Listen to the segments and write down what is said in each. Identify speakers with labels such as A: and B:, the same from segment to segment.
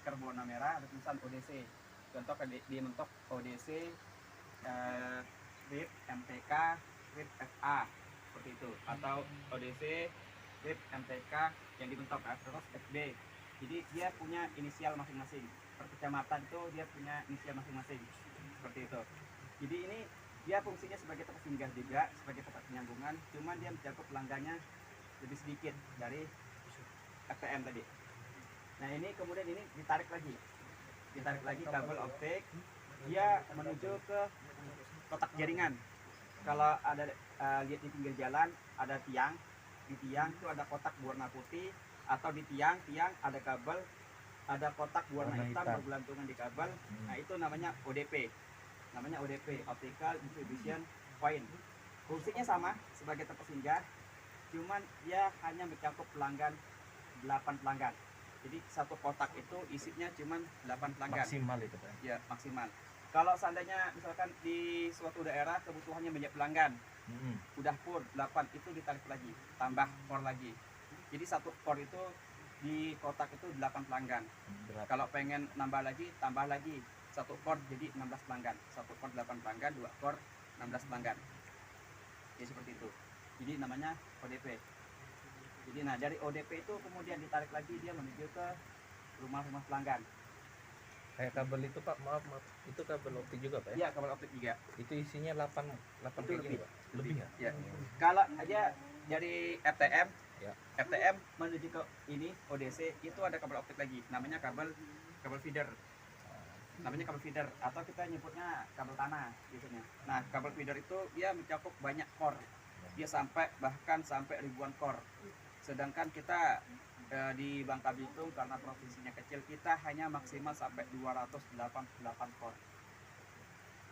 A: stiker berwarna merah, ada tulisan ODC. Contoh di mentok ODC, RIP MTK, RIP FA seperti itu, atau ODC, RIP MTK yang dibentuk terus FB. Jadi dia punya inisial masing-masing. Per kecamatan itu dia punya inisial masing-masing seperti itu. Jadi ini dia fungsinya sebagai tempat singgah juga, sebagai tempat penyambungan, cuman dia mencakup pelanggannya lebih sedikit dari FTM tadi. Nah ini kemudian ini ditarik lagi kabel optik, dia menuju ke kotak jaringan. Kalau ada lihat di pinggir jalan ada tiang, di tiang itu ada kotak berwarna putih, atau di tiang ada kabel, ada kotak berwarna hitam bergelantungan di kabel. Nah itu namanya ODP, Optical Distribution Point. Fungsinya sama sebagai tempat singgah, cuman dia hanya mencakup pelanggan 8 pelanggan. Jadi satu kotak itu isinya cuma 8 pelanggan.
B: Maksimal itu Pak?
A: Ya, maksimal. Kalau seandainya misalkan di suatu daerah kebutuhannya banyak pelanggan, udah full 8, itu ditarik lagi, tambah core lagi. Jadi satu core itu di kotak itu 8 pelanggan. Kalau pengen nambah lagi, tambah lagi. Satu core jadi 16 pelanggan. Satu core 8 pelanggan, 2 core 16 pelanggan. Jadi seperti itu. Jadi namanya ODP. Jadi nah dari ODP itu kemudian ditarik lagi, dia menuju ke rumah-rumah pelanggan.
B: Kayak kabel itu Pak, maaf, itu kabel optik juga Pak ya?
A: Iya, kabel optik juga.
B: Itu isinya 8 kayak gini Pak? Lebih nggak?
A: Ya. Kalau aja dari FTM,
B: ya.
A: FTM menuju ke ini ODC itu ada kabel optik lagi, namanya kabel feeder. Namanya kabel feeder atau kita nyebutnya kabel tanah biasanya. Nah, kabel feeder itu dia mencakup banyak core. Dia bahkan sampai ribuan core. Sedangkan kita di Bangka Belitung karena provinsinya kecil, kita hanya maksimal sampai 288 core.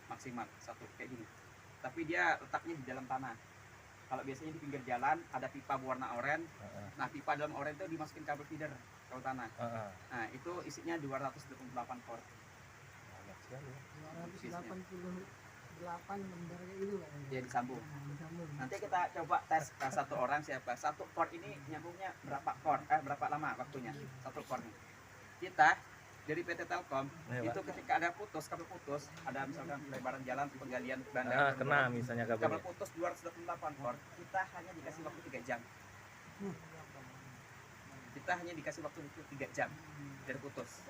A: Maksimal satu kayak gini. Tapi dia letaknya di dalam tanah. Kalau biasanya di pinggir jalan ada pipa berwarna oranye. Nah, pipa dalam oranye itu dimasukin kabel feeder, kabel tanah. Nah, itu isinya 288 core.
B: Banyak sekali.
C: 288 lembar kayak gitu kan.
A: Dia disambung.
C: Disambung.
A: Nanti kita coba tes satu orang siapa. Satu core ini nyambungnya berapa lama waktunya? Satu core nih. Kita dari PT Telkom itu ketika ada kabel putus, ada misalkan lebaran jalan penggalian bandar,
B: kena misalnya
A: kabel putus 288 core, kita hanya dikasih waktu 3 jam. Kita hanya dikasih waktu 3 jam dari putus.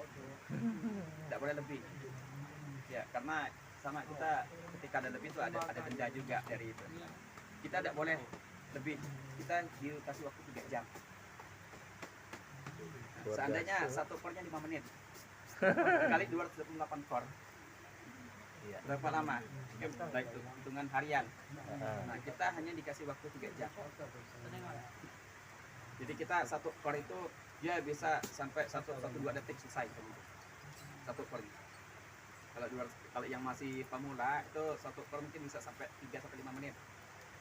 A: Tidak boleh lebih. Ya, karena sama kita ketika ada lebih itu ada denda juga dari itu. Kita tidak boleh lebih. Kita dikasih waktu 3 jam. Nah, seandainya satu core-nya 5 menit. Kali 288 core.
B: Iya.
A: Berapa lama? Itu hitungan harian. Nah, kita hanya dikasih waktu 3 jam. Jadi kita satu core itu dia bisa sampai 1-2 detik selesai. Satu core. Kalau yang masih pemula itu satu core mungkin bisa sampai 3-5 menit.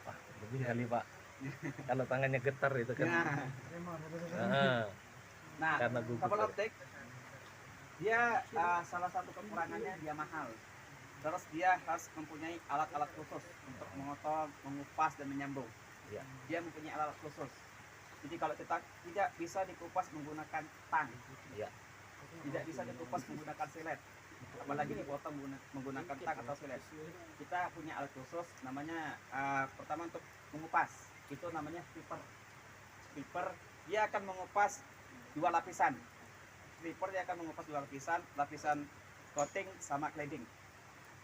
B: Wah, lebih kali Pak. Kalau tangannya getar itu kan.
A: Nah,
B: karena
A: kabel optik dia salah satu kekurangannya dia mahal. Terus dia harus mempunyai alat-alat khusus untuk memotong, mengupas dan menyambung.
B: Ya.
A: Dia mempunyai alat khusus. Jadi kalau kita tidak bisa dikupas menggunakan tang.
B: Ya.
A: Tidak bisa dikupas menggunakan silet. Apalagi dipotong menggunakan tang atau silet. Kita punya alat khusus namanya pertama untuk mengupas. Itu namanya stripper. Stripper dia akan mengupas 2 lapisan. Stripper dia akan mengupas 2 lapisan, lapisan coating sama cladding.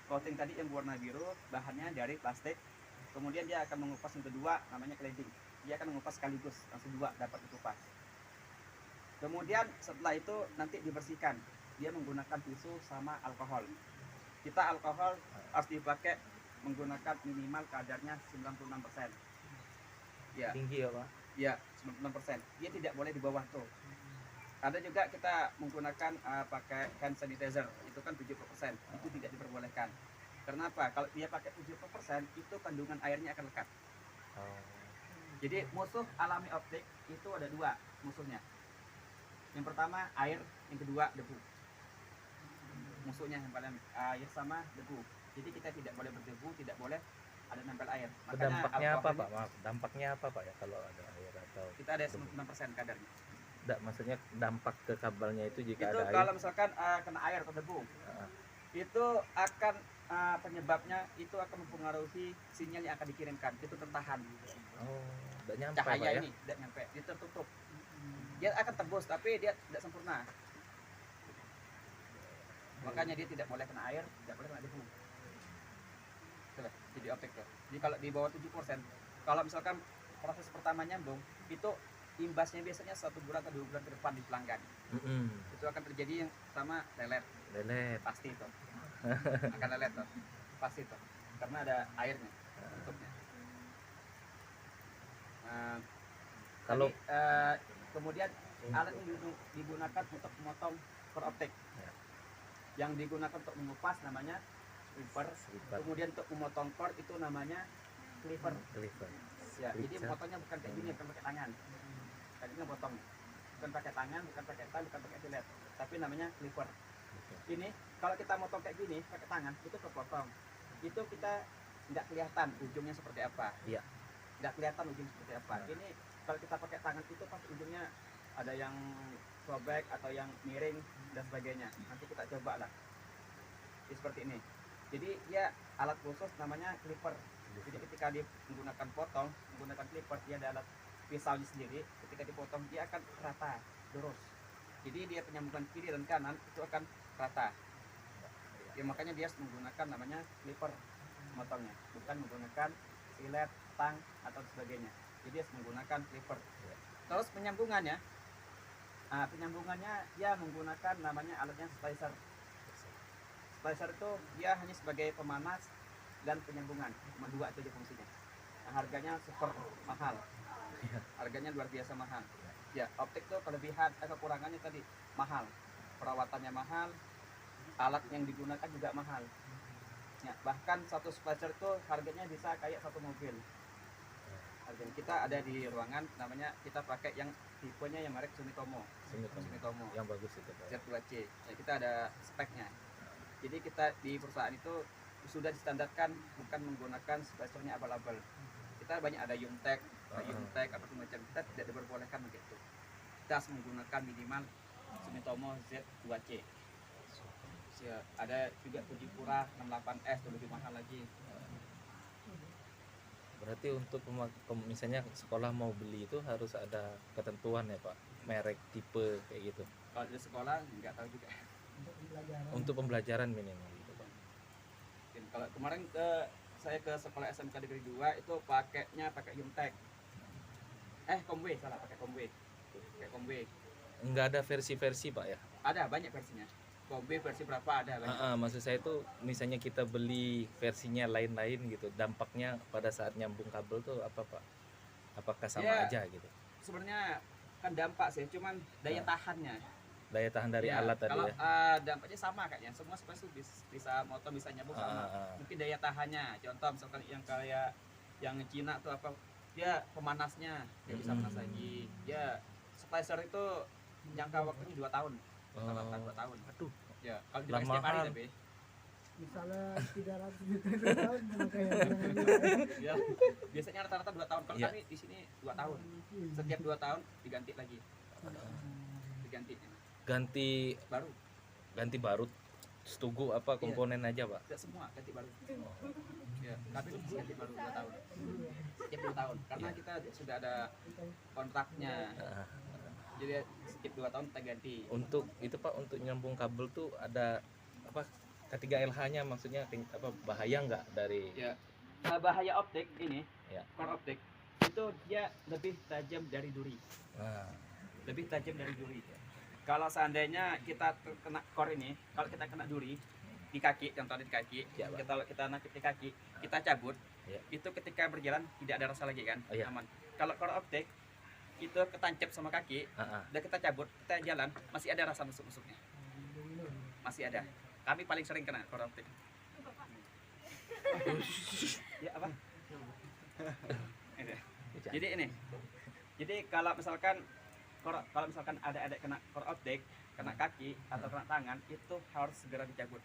A: Coating tadi yang berwarna biru, bahannya dari plastik. Kemudian dia akan mengupas yang kedua, namanya cladding. Dia akan mengupas sekaligus, langsung 2 dapat dikupas. Kemudian setelah itu nanti dibersihkan. Dia menggunakan tisu sama alkohol. Kita alkohol harus dipakai menggunakan minimal kadarnya 96%. Ya.
B: Tinggi ya Pak?
A: Ya, 96%. Dia tidak boleh di bawah tuh. Ada juga kita menggunakan pakai hand sanitizer, itu kan 70%, itu tidak diperbolehkan. Kenapa? Kalau dia pakai 70%, itu kandungan airnya akan lekat. Jadi musuh alami optik itu ada 2 musuhnya. Yang pertama air, yang kedua debu. Musuhnya yang paling air sama debu. Jadi kita tidak boleh berdebu, tidak boleh ada nempel air.
B: Dampaknya apa Pak? Maaf, dampaknya apa Pak ya kalau ada air atau
A: kita ada 96% kadarnya.
B: Enggak, maksudnya dampak ke kabelnya itu jika
A: Itu
B: ada air.
A: kalau misalkan kena air atau debu,
B: Ah,
A: itu akan penyebabnya itu akan mempengaruhi sinyal yang akan dikirimkan, itu tertahan.
B: oh, enggak nyampe Pak
A: Cahaya
B: ya.
A: ini tidak nyampe, dia tertutup. Dia akan tembus tapi dia tidak sempurna. Makanya dia tidak boleh kena air, tidak boleh kena debu. Itulah, jadi optik tuh. Jadi kalau di bawah 7%, kalau misalkan proses pertama nyambung, itu imbasnya biasanya 1 bulan atau 2 bulan ke depan di pelanggan. Itu akan terjadi yang pertama lelet,
B: Lelet.
A: pasti itu. Akan lelet tuh, pasti tuh. Karena ada airnya, tutupnya. Nah,
B: Kalau
A: tadi, kemudian alat yang digunakan untuk memotong core optik.
B: Ya.
A: Yang digunakan untuk mengupas namanya sweeper.
B: Sweeper.
A: Kemudian untuk memotong core itu namanya cleaver.
B: Cleaver.
A: Ya, jadi
B: Cleaver.
A: potongnya bukan kayak gini, bukan pakai tangan. Kayak gini potong. Bukan pakai tangan, bukan pakai tas, bukan pakai silet, tapi namanya cleaver. Ini kalau kita motong kayak gini pakai tangan itu kepotong. Itu kita nggak kelihatan ujungnya seperti apa.
B: Iya.
A: Nggak kelihatan ujungnya seperti apa. Ini kalau kita pakai tangan itu pas ujungnya ada yang sobek atau yang miring dan sebagainya. Nanti kita coba lah. Ini seperti ini. Jadi dia alat khusus namanya clipper. Jadi ketika dia menggunakan potong, menggunakan clipper, dia ada alat pisaunya sendiri. Ketika dipotong dia akan rata, lurus. Jadi dia penyambungan kiri dan kanan itu akan rata. Ya makanya dia harus menggunakan namanya clipper motongnya, bukan menggunakan silet, tang atau sebagainya. Jadi dia harus menggunakan clipper. Terus penyambungannya, dia menggunakan namanya alatnya splicer. Splicer itu dia hanya sebagai pemanas dan penyambungan, cuma 2 itu dia fungsinya. Nah, harganya super mahal, harganya luar biasa mahal. Ya, optik tuh kelebihan, kekurangannya tadi mahal, perawatannya mahal, alat yang digunakan juga mahal. Ya, bahkan satu splicer itu harganya bisa kayak 1 mobil. Harganya kita ada di ruangan, namanya kita pakai yang tipenya yang merek Sumitomo. Sumitomo
B: yang bagus itu Pak.
A: Z2C. Ya, kita ada speknya. Jadi kita di perusahaan itu sudah distandarkan bukan menggunakan splicernya abal-abal. Kita banyak ada Yumtek, atau macam, kita tidak diperbolehkan begitu. Kita harus menggunakan minimal Sumitomo Z2C. Ya, ada juga Fujikura 68S, itu lebih mahal lagi.
B: Berarti untuk misalnya sekolah mau beli itu harus ada ketentuan ya Pak, merek, tipe kayak gitu.
A: Kalau di sekolah nggak tahu juga.
B: Untuk pembelajaran minimal gitu Pak.
A: Dan kalau kemarin saya ke sekolah SMK Negeri 2 itu pakai Yumtek. Komwe, salah, pakai Komwe.
B: Enggak ada versi-versi Pak ya?
A: Ada banyak versinya. Komwe versi berapa ada banyak.
B: Maksud saya itu misalnya kita beli versinya lain-lain gitu, dampaknya pada saat nyambung kabel tuh apa Pak? Apakah sama
A: Ya,
B: aja gitu?
A: Sebenarnya kan dampak sih, cuman daya tahannya.
B: Daya tahan dari
A: Ya,
B: alat tadi
A: kalau
B: ya?
A: dampaknya sama kayaknya, semua sebenarnya bisa motor bisa nyambung sama.
B: Ah.
A: Mungkin daya tahannya, contoh misalkan yang kayak yang Cina tuh apa, dia pemanasnya dia bisa panas lagi. Dia splicer itu jangka waktunya 2 tahun. Rata-rata 2 tahun.
B: Aduh,
A: Ya, kalau dipakai setiap hari tapi
C: Misalnya 300 juta itu tahun kayak
A: ya, biasanya rata-rata 2 tahun. Kalau
B: Iya.
A: kami di sini 2 tahun. Setiap 2 tahun diganti lagi.
B: ganti
A: Baru.
B: setugu apa komponen aja Pak?
A: Tidak semua ganti baru. Ya, tapi itu ganti baru 2 tahun. Setiap 2 tahun. Karena
B: Iya.
A: kita sudah ada kontraknya.
B: Ah.
A: Jadi setiap 2 tahun kita ganti.
B: Untuk itu Pak, untuk nyambung kabel tuh ada apa, K3LH-nya, maksudnya apa, bahaya nggak dari
A: Ya. Bahaya optik ini,
B: Ya.
A: core optik itu dia lebih tajam dari duri. Lebih tajam dari duri. Kalau seandainya kita kena core ini, kalau kita kena duri di kaki, contohnya di kaki,
B: Ya, Pak.
A: kalau kita nakit di kaki, kita cabut,
B: Ya.
A: itu ketika berjalan tidak ada rasa lagi kan,
B: Oh, iya.
A: aman. Kalau core optik itu ketancap sama kaki,
B: Ah.
A: udah kita cabut, kita jalan, masih ada rasa nusuk-nusuknya, masih ada. Kami paling sering kena core optik. Ya apa? Ini. Jadi ini. Jadi kalau misalkan ada kena core optik, kena kaki atau kena tangan, itu harus segera dicabut.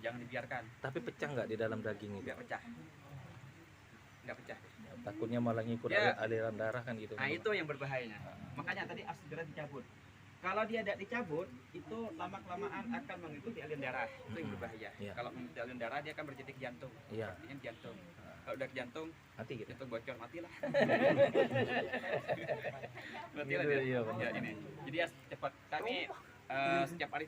A: Jangan dibiarkan.
B: Tapi pecah nggak di dalam daging itu?
A: Nggak pecah. Nggak pecah.
B: takutnya malah ngikut
A: Ya.
B: aliran darah kan gitu.
A: Nah itu yang berbahayanya. Makanya tadi harus segera dicabut. Kalau dia tidak dicabut, itu lama kelamaan akan mengikuti aliran darah. Itu yang berbahaya.
B: Iya.
A: Kalau mengikuti aliran darah dia akan berjadi ke jantung.
B: Iya.
A: Artinya jantung. Kalau udah ke jantung,
B: Mati gitu.
A: jantung bocor matilah.
B: Gitu,
A: dia.
B: iya, benar.
A: Ya, ini. Jadi ya cepat kami setiap hari